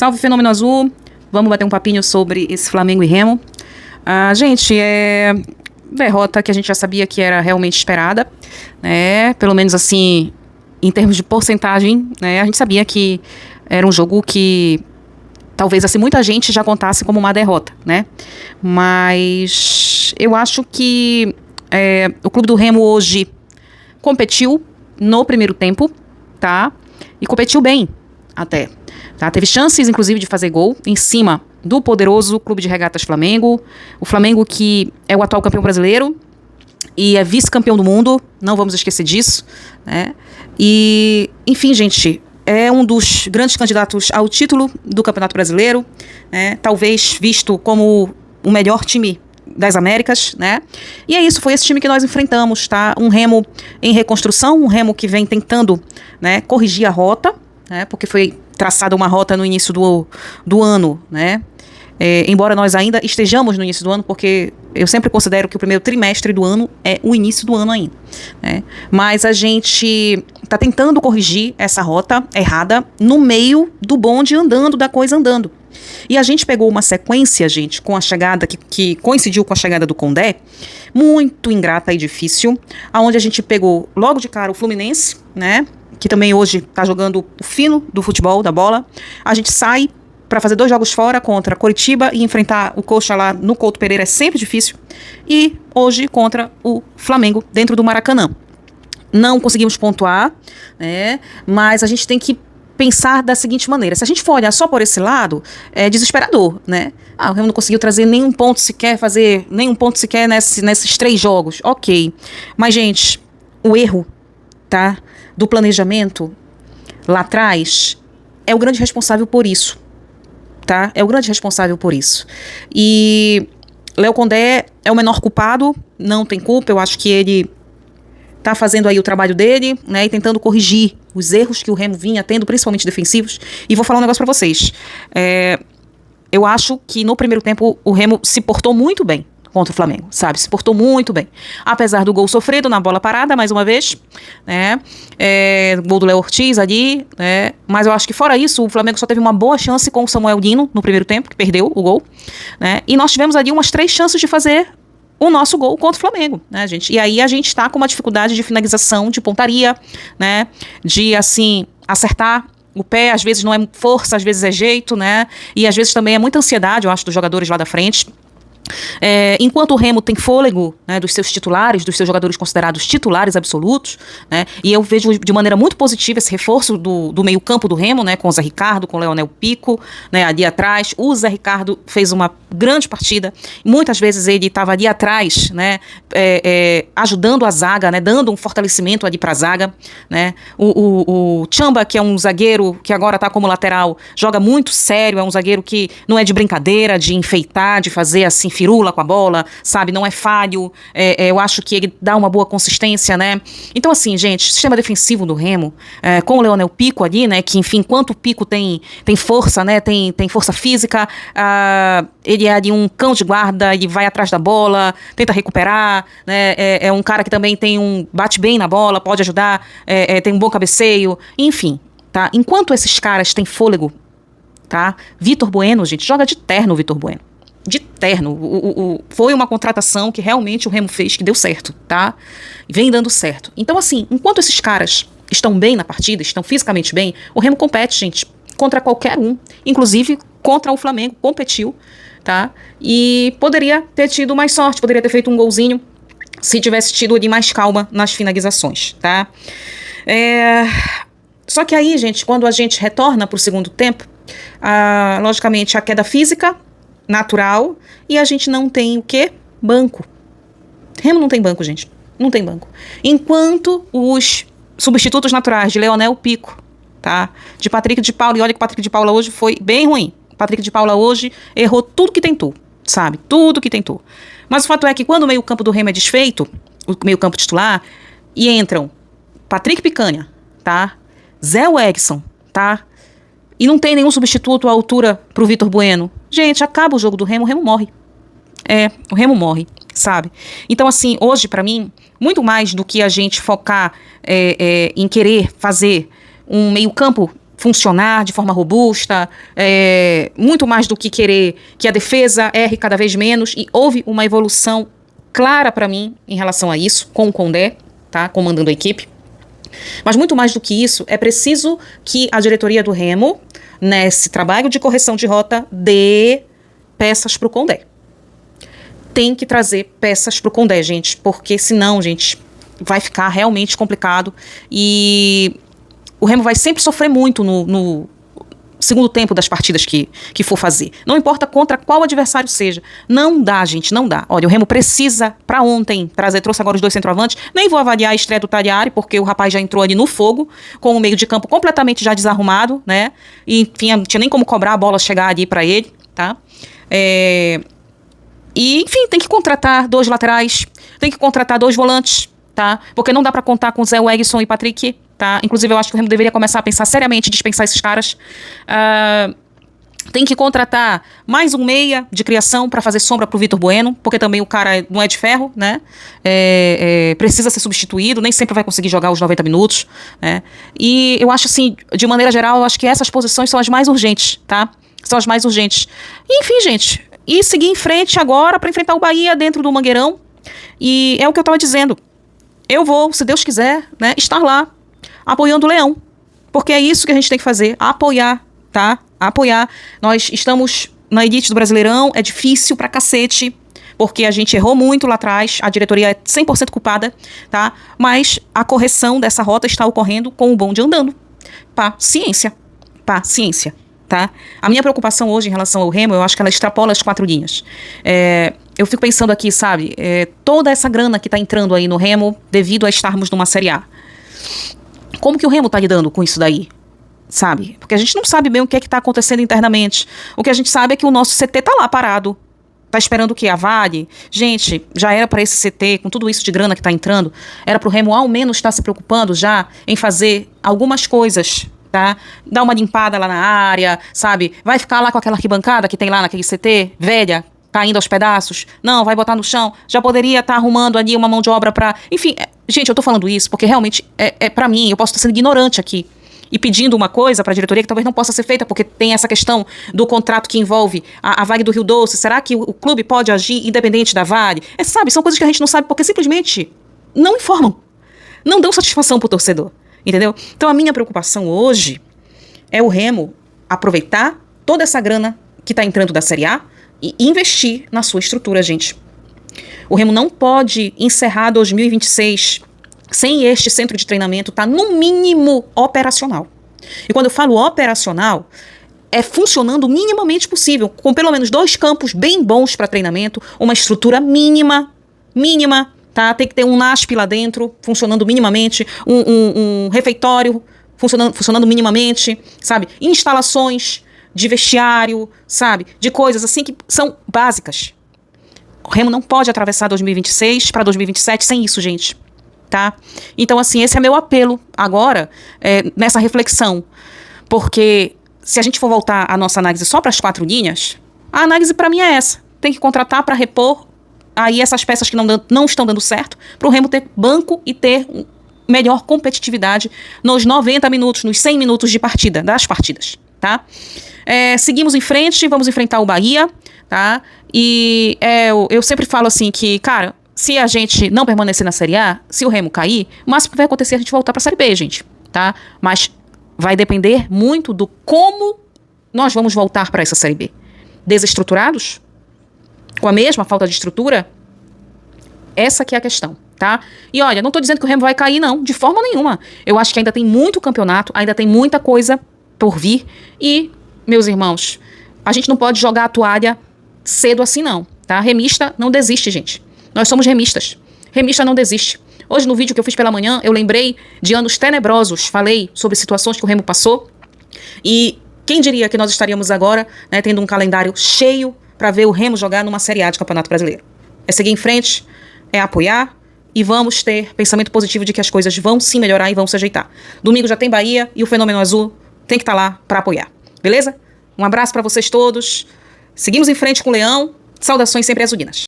Salve, Fenômeno Azul. Vamos bater um papinho sobre esse Flamengo e Remo. Gente, derrota que a gente já sabia que era realmente esperada, né? Pelo menos assim, em termos de porcentagem, né? A gente sabia que era um jogo que talvez assim muita gente já contasse como uma derrota, né? Mas eu acho que o Clube do Remo hoje competiu no primeiro tempo, tá? E competiu bem até. Tá? Teve chances, inclusive, de fazer gol em cima do poderoso Clube de Regatas Flamengo. O Flamengo que é o atual campeão brasileiro e é vice-campeão do mundo. Não vamos esquecer disso, né? E, enfim, gente, é um dos grandes candidatos ao título do Campeonato Brasileiro, né? Talvez visto como o melhor time das Américas, né? E é isso, foi esse time que nós enfrentamos, tá? Um Remo em reconstrução, um Remo que vem tentando, né, corrigir a rota, né? Porque foi traçada uma rota no início do ano, né? Embora nós ainda estejamos no início do ano, porque eu sempre considero que o primeiro trimestre do ano é o início do ano ainda, né? Mas a gente está tentando corrigir essa rota errada no meio do bonde andando, da coisa andando. E a gente pegou uma sequência, gente, com a chegada, que coincidiu com a chegada do Condé, muito ingrata e difícil, aonde a gente pegou logo de cara o Fluminense, né? Que também hoje está jogando o fino do futebol, da bola. A gente sai para fazer 2 jogos fora contra Coritiba e enfrentar o Coxa lá no Couto Pereira é sempre difícil. E hoje contra o Flamengo dentro do Maracanã. Não conseguimos pontuar, né? Mas a gente tem que pensar da seguinte maneira: se a gente for olhar só por esse lado, é desesperador, né? O Remo não conseguiu trazer nenhum ponto sequer, fazer nenhum ponto sequer nesses 3 jogos. Ok. Mas, gente, o erro, tá, do planejamento lá atrás é o grande responsável por isso, tá? É o grande responsável por isso. E Léo Condé é o menor culpado, não tem culpa. Eu acho que ele tá fazendo aí o trabalho dele, né, e tentando corrigir os erros que o Remo vinha tendo, principalmente defensivos. E vou falar um negócio pra vocês. Eu acho que no primeiro tempo o Remo se portou muito bem contra o Flamengo, sabe? Se portou muito bem. Apesar do gol sofrido na bola parada, mais uma vez, né? Gol do Léo Ortiz ali, né? Mas eu acho que fora isso, o Flamengo só teve uma boa chance com o Samuel Dino no primeiro tempo, que perdeu o gol, né? E nós tivemos ali umas 3 chances de fazer o nosso gol contra o Flamengo, né, gente? E aí a gente tá com uma dificuldade de finalização, de pontaria, né? De, assim, acertar o pé. Às vezes não é força, às vezes é jeito, né? E às vezes também é muita ansiedade, eu acho, dos jogadores lá da frente. Enquanto o Remo tem fôlego, né, dos seus titulares, dos seus jogadores considerados titulares absolutos, né, e eu vejo de maneira muito positiva esse reforço do meio campo do Remo, né, com o Zé Ricardo, com o Leonel Pico, né, ali atrás. O Zé Ricardo fez uma grande partida, muitas vezes ele estava ali atrás, né, ajudando a zaga, né, dando um fortalecimento ali para a zaga, né. O Tchamba, que é um zagueiro que agora está como lateral, joga muito sério, é um zagueiro que não é de brincadeira, de enfeitar, de fazer assim firula com a bola, sabe? Não é falho. Eu acho que ele dá uma boa consistência, né? Então, assim, gente, o sistema defensivo do Remo, com o Leonel Pico ali, né? Que, enfim, enquanto o Pico tem força, né? Tem força física, ele é ali um cão de guarda, ele vai atrás da bola, tenta recuperar, né? É um cara que também bate bem na bola, pode ajudar, tem um bom cabeceio, enfim, tá? Enquanto esses caras têm fôlego, tá? Vitor Bueno, gente, joga de terno o Vitor Bueno. De terno. Foi uma contratação que realmente o Remo fez, que deu certo, tá? Vem dando certo. Então, assim, enquanto esses caras estão bem na partida, estão fisicamente bem, o Remo compete, gente, contra qualquer um, inclusive contra o Flamengo, competiu, tá? E poderia ter tido mais sorte, poderia ter feito um golzinho se tivesse tido ali mais calma nas finalizações, tá? Só que aí, gente, quando a gente retorna pro segundo tempo, logicamente a queda física natural, e a gente não tem o quê? Banco. Remo não tem banco, gente. Não tem banco. Enquanto os substitutos naturais de Leonel Pico, tá? De Patrick de Paula, e olha que o Patrick de Paula hoje foi bem ruim. O Patrick de Paula hoje errou tudo que tentou, sabe? Tudo que tentou. Mas o fato é que quando o meio-campo do Remo é desfeito, o meio-campo titular, e entram Patrick Picanha, tá? Zé Wegson, tá? E não tem nenhum substituto à altura pro Vitor Bueno. Gente, acaba o jogo do Remo, o Remo morre. O Remo morre, sabe? Então, assim, hoje, pra mim, muito mais do que a gente focar em querer fazer um meio-campo funcionar de forma robusta, muito mais do que querer que a defesa erre cada vez menos, e houve uma evolução clara para mim em relação a isso, com o Condé, tá, comandando a equipe. Mas muito mais do que isso, é preciso que a diretoria do Remo, nesse trabalho de correção de rota, dê peças para o Condé. Tem que trazer peças para o Condé, gente, porque senão, gente, vai ficar realmente complicado e o Remo vai sempre sofrer muito no segundo tempo das partidas que for fazer. Não importa contra qual adversário seja. Não dá, gente, não dá. Olha, o Remo precisa, para ontem, trouxe agora os 2 centroavantes. Nem vou avaliar a estreia do Tagliari, porque o rapaz já entrou ali no fogo, com o meio de campo completamente já desarrumado, né? E, enfim, não tinha nem como cobrar a bola chegar ali para ele, tá? E, enfim, tem que contratar 2 laterais, tem que contratar 2 volantes, tá? Porque não dá para contar com Zé, Wegson e Patrick, tá? Inclusive, eu acho que o Remo deveria começar a pensar seriamente em dispensar esses caras. Tem que contratar mais um meia de criação para fazer sombra pro Vitor Bueno, porque também o cara não é de ferro, né? Precisa ser substituído, nem sempre vai conseguir jogar os 90 minutos, né? E eu acho assim, de maneira geral, eu acho que essas posições são as mais urgentes, tá? São as mais urgentes. E, enfim, gente, e seguir em frente agora para enfrentar o Bahia dentro do Mangueirão. E é o que eu tava dizendo. Eu vou, se Deus quiser, né, estar lá, apoiando o Leão. Porque é isso que a gente tem que fazer, apoiar, tá? Apoiar. Nós estamos na elite do Brasileirão, é difícil pra cacete, porque a gente errou muito lá atrás, a diretoria é 100% culpada, tá? Mas a correção dessa rota está ocorrendo com o bonde andando. Paciência, tá? A minha preocupação hoje em relação ao Remo, eu acho que ela extrapola as 4 linhas. Eu fico pensando aqui, sabe, toda essa grana que tá entrando aí no Remo, devido a estarmos numa Série A. Como que o Remo tá lidando com isso daí? Sabe? Porque a gente não sabe bem o que é que tá acontecendo internamente. O que a gente sabe é que o nosso CT tá lá parado. Tá esperando o quê? A Vale? Gente, já era para esse CT, com tudo isso de grana que tá entrando, era pro Remo ao menos estar se preocupando já em fazer algumas coisas, tá? Dar uma limpada lá na área, sabe? Vai ficar lá com aquela arquibancada que tem lá naquele CT, velha, caindo aos pedaços? Não, vai botar no chão. Já poderia estar arrumando ali uma mão de obra pra... Enfim, gente, eu tô falando isso porque realmente pra mim, eu posso estar sendo ignorante aqui e pedindo uma coisa pra diretoria que talvez não possa ser feita, porque tem essa questão do contrato que envolve a Vale do Rio Doce. Será que o clube pode agir independente da Vale? Sabe, são coisas que a gente não sabe porque simplesmente não informam. Não dão satisfação pro torcedor, entendeu? Então a minha preocupação hoje é o Remo aproveitar toda essa grana que tá entrando da Série A e investir na sua estrutura, gente. O Remo não pode encerrar 2026 sem este centro de treinamento estar no mínimo operacional. E quando eu falo operacional, é funcionando o minimamente possível, com pelo menos 2 campos bem bons para treinamento, uma estrutura mínima, tá? Tem que ter um NASP lá dentro, funcionando minimamente, um refeitório funcionando minimamente, sabe? Instalações de vestiário, sabe? De coisas assim que são básicas. O Remo não pode atravessar 2026 para 2027 sem isso, gente, tá? Então, assim, esse é meu apelo agora, nessa reflexão. Porque se a gente for voltar a nossa análise só para as 4 linhas, a análise para mim é essa. Tem que contratar para repor aí essas peças que não estão dando certo, para o Remo ter banco e ter melhor competitividade nos 90 minutos, nos 100 minutos de partida, das partidas, tá? Seguimos em frente, vamos enfrentar o Bahia, tá? E eu sempre falo assim que, cara, se a gente não permanecer na Série A, se o Remo cair, o máximo que vai acontecer é a gente voltar pra Série B, gente, tá? Mas vai depender muito do como nós vamos voltar para essa Série B. Desestruturados? Com a mesma falta de estrutura? Essa que é a questão, tá? E olha, não tô dizendo que o Remo vai cair, não, de forma nenhuma. Eu acho que ainda tem muito campeonato, ainda tem muita coisa por vir e, meus irmãos, a gente não pode jogar a toalha cedo assim, não, tá? Remista não desiste, gente. Nós somos remistas. Remista não desiste. Hoje, no vídeo que eu fiz pela manhã, eu lembrei de anos tenebrosos. Falei sobre situações que o Remo passou. E quem diria que nós estaríamos agora, né, tendo um calendário cheio para ver o Remo jogar numa Série A de Campeonato Brasileiro. É seguir em frente, é apoiar e vamos ter pensamento positivo de que as coisas vão sim melhorar e vão se ajeitar. Domingo já tem Bahia e o Fenômeno Azul tem que estar lá para apoiar. Beleza? Um abraço para vocês todos. Seguimos em frente com o Leão. Saudações sempre azulinas.